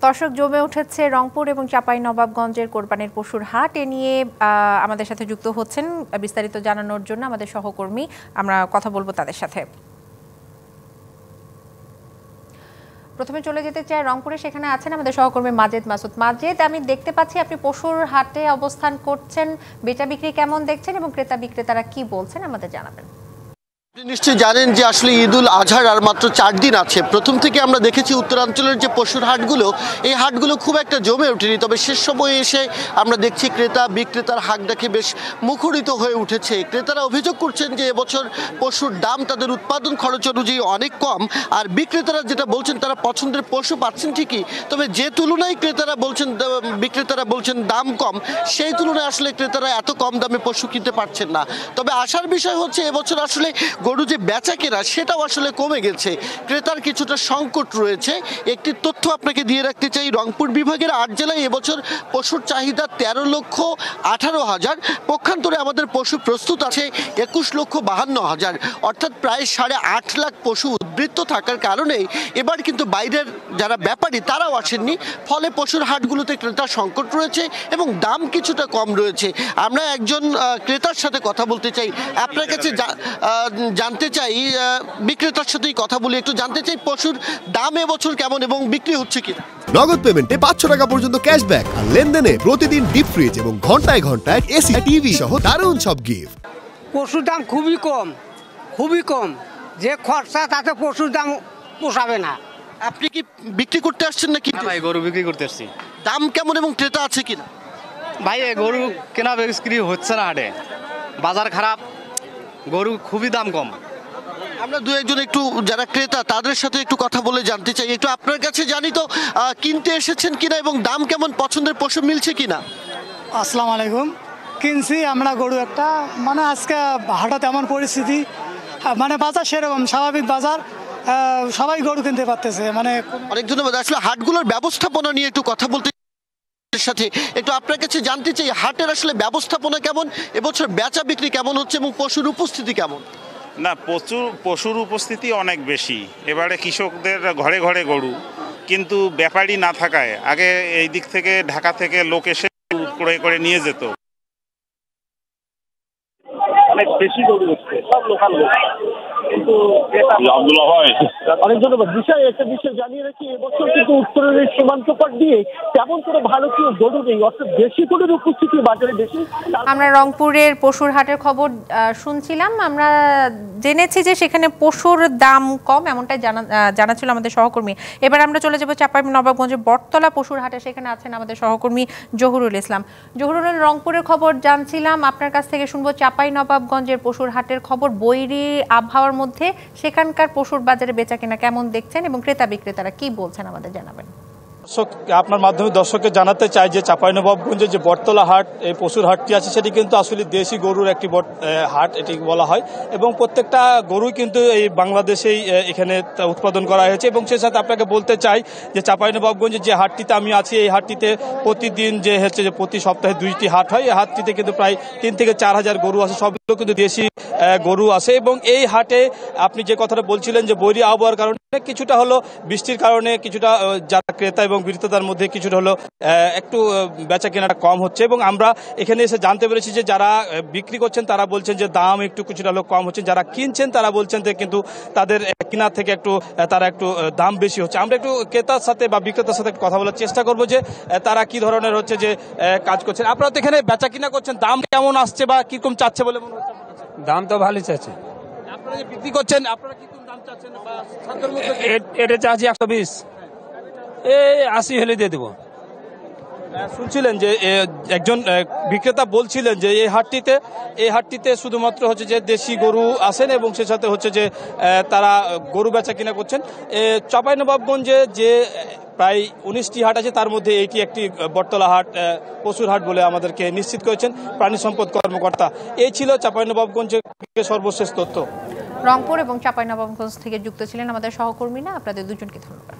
দর্শক, জমে উঠেছে রংপুর এবং চাঁপাইনবাবগঞ্জের কোরবানির পশুর হাট। এ নিয়ে আমাদের সাথে যুক্ত হচ্ছেন বিস্তারিত জানানোর জন্য আমাদের সহকর্মী। আমরা কথা বলবো তাদের সাথে। প্রথমে চলে যেতে চাই রংপুরে, সেখানে আছেন আমাদের সহকর্মী মাজেদ মাসুদ। মাজেদ, আমি দেখতে পাচ্ছি আপনি পশুর হাটে অবস্থান করছেন, বেচা বিক্রি কেমন দেখছেন এবং ক্রেতা বিক্রেতারা কি বলছেন আমাদের জানাবেন। নিশ্চয়ই জানেন যে আসলে ঈদুল আজহার আর মাত্র 4 দিন আছে। প্রথম থেকে আমরা দেখেছি উত্তরাঞ্চলের যে পশুর হাটগুলো, এই হাটগুলো খুব একটা জমে ওঠেনি, তবে শেষ সময়ে এসে আমরা দেখছি ক্রেতা বিক্রেতার হাট দেখে বেশ মুখরিত হয়ে উঠেছে। ক্রেতারা অভিযোগ করছেন যে এবছর পশুর দাম তাদের উৎপাদন খরচ অনুযায়ী অনেক কম, আর বিক্রেতারা যেটা বলছেন তারা পছন্দের পশু পাচ্ছেন ঠিকই, তবে যে তুলনায় বিক্রেতারা বলছেন দাম কম, সেই তুলনায় আসলে ক্রেতারা এত কম দামে পশু কিনতে পারছেন না। তবে আশার বিষয় হচ্ছে এবছর আসলে গরু যে বেচা কেনা সেটাও আসলে কমে গেছে, ক্রেতার কিছুটা সংকট রয়েছে। একটি তথ্য আপনাকে দিয়ে রাখতে চাই, রংপুর বিভাগের 8 জেলায় এবছর পশুর চাহিদা 13,18,000, পক্ষান্তরে আমাদের পশু প্রস্তুত আছে 21,52,000, অর্থাৎ প্রায় 8.5 লাখ পশু উদ্বৃত্ত থাকার কারণে এবার কিন্তু বাইরের যারা ব্যাপারী তারাও আসেননি, ফলে পশুর হাটগুলোতে ক্রেতার সংকট রয়েছে এবং দাম কিছুটা কম রয়েছে। আমরা একজন ক্রেতার সাথে কথা বলতে চাই, আপনার কাছে জানতে চাই, বিক্রেতার সাথেই কথা বলি, একটু জানতে চাই পশুর দাম এবছর কেমন এবং বিক্রি হচ্ছে কি। নগদ পেমেন্টে 500 টাকা পর্যন্ত ক্যাশব্যাক, আর লেনদেনে প্রতিদিন ডিপ ফ্রিজ এবং ঘন্টায় ঘন্টায় এসি টিভি সহ দারুণ সব গিফট। পশুর দাম খুবই কম, যে খরচা তাতে পশুর দাম পোষাবে না। আপনি কি বিক্রি করতে আসছেন নাকি? ভাই, গরু বিক্রি করতে আসছি। দাম কেমন এবং ক্রেতা আছে কিনা? ভাই, গরু কেনা বিক্রি হচ্ছে না হাটে, বাজার খারাপ, গরু খুবই দাম কম। আমরা দু একজন একটু যারা ক্রেতা তাদের সাথে একটু কথা বলে জানতে চাই, একটু আপনার কাছে জানি তো কিনতে এসেছেন কিনা এবং দাম কেমন, পছন্দের পশু মিলছে কিনা? আসসালামু আলাইকুম। কিনছি আমরা গরু একটা, মানে আজকে হাটে তেমন পরিস্থিতি, মানে বাজার সেরকম স্বাভাবিক বাজার, সবাই গরু কিনতে পারতেছে। মানে অনেক ধন্যবাদ। আসলে হাটগুলোর ব্যবস্থাপনা নিয়ে একটু কথা বলতে সাথে একটু আপনার কাছে জানতে চাই, হাটের আসলে ব্যবস্থাপনা কেমন, এবছর বেচা বিক্রি কেমন হচ্ছে এবং পশুর উপস্থিতি কেমন? না, পশুর উপস্থিতি অনেক বেশি। এবারে কৃষকদের ঘরে ঘরে গরু, কিন্তু ব্যাপারী না থাকায় আগে এই দিক থেকে ঢাকা থেকে লোক এসে ক্রয় করে নিয়ে যেত। অনেক বেশি গরু হচ্ছে, সব লোকাল লোক, কিন্তু অনেক ধন্যবাদ। একটা বিষয় জানিয়ে রাখি, এবছর কিন্তু উত্তরের এই সীমান্ত পার দিয়ে তেমন করে ভালো কেউ গরু নেই, অর্থাৎ দেশি গরুর উপস্থিতি বাজারে বেশি। আমরা রংপুরের পশুর হাটের খবর শুনছিলাম, আমরা জেনেছি যে সেখানে পশুর দাম কম, এমনটাই জানাচ্ছিল আমাদের সহকর্মী। এবার আমরা চলে যাব চাঁপাইনবাবগঞ্জের বটতলা পশুর হাটে, সেখানে আছেন আমাদের সহকর্মী জহুরুল ইসলাম। জহুরুল, রংপুরের খবর জানছিলাম, আপনার কাছ থেকে শুনবো চাঁপাইনবাবগঞ্জের পশুর হাটের খবর। বৈরী আবহাওয়ার মধ্যে সেখানকার পশুর বাজারে বেচা কেনা কেমন দেখছেন এবং ক্রেতা বিক্রেতারা কি বলছেন আমাদের জানাবেন। আপনার মাধ্যমে দর্শককে জানাতে চাই যে চাঁপাইনবাবগঞ্জের যে বটতলা হাট, এই পশুর হাটটি আছে, সেটি কিন্তু আসলে দেশি গরুর একটি হাট এটি বলা হয়, এবং প্রত্যেকটা গরুই কিন্তু এই বাংলাদেশেই এখানে উৎপাদন করা হয়েছে। এবং সেই সাথে আপনাকে বলতে চাই যে চাঁপাইনবাবগঞ্জের যে হাটটিতে আমি আছি, এই হাটটিতে প্রতিদিন যে হচ্ছে যে প্রতি সপ্তাহে 2টি হাট হয়, এই হাটটিতে কিন্তু প্রায় 3 থেকে 4 হাজার গরু আছে, সবগুলো কিন্তু দেশি গরু আছে। এবং এই হাটে আপনি যে কথাটা বলছিলেন যে বৈরী আবহাওয়ার কারণে কিছুটা হলো বৃষ্টির কারণে কিছুটা যারা ক্রেতা এবং বিক্রেতার মধ্যে কিছুটা হলো একটু বেচা কেনাটা কম হচ্ছে, এবং আমরা এখানে এসে জানতে পেরেছি যে যারা বিক্রি করছেন তারা বলছেন যে দাম একটু কিছুটা হলো কম হচ্ছে, যারা কিনছেন তারা বলছেন যে কিন্তু তাদের কেনার থেকে তারা একটু দাম বেশি হচ্ছে। আমরা একটু ক্রেতার সাথে বা বিক্রেতার সাথে কথা বলার চেষ্টা করবো যে তারা কি ধরনের হচ্ছে যে কাজ করছেন। আপনারা তো এখানে বেচা কিনা করছেন, দাম কেমন আসছে বা কিরকম চাচ্ছে বলে মনে হচ্ছে? দাম তো ভালোই চাচ্ছে। আপনারা যে বিক্রি করছেন, আপনারা কিরকম দাম চাচ্ছেন? এটা চাচ্ছি 120, 80 হলে দিয়ে দেবো। শুনছিলেন যে একজন বিক্রেতা বলছিলেন যে এই হাটটিতে শুধুমাত্র হচ্ছে যে দেশি গরু আসেন এবং সে সাথে হচ্ছে যে তারা গরু বেচা কিনা করছেন। চাঁপাইনবাবগঞ্জে যে প্রায় 19টি হাট আছে, তার মধ্যে এইটি একটি বটতলা হাট, পশুর হাট বলে আমাদেরকে নিশ্চিত করেছেন প্রাণী সম্পদ কর্মকর্তা। এই ছিল চাঁপাইনবাবগঞ্জের সর্বশেষ তথ্য। রংপুর এবং চাঁপাইনবাবগঞ্জ থেকে যুক্ত ছিলেন আমাদের সহকর্মীরা, আপনাদের দুজনকে ধন্যবাদ।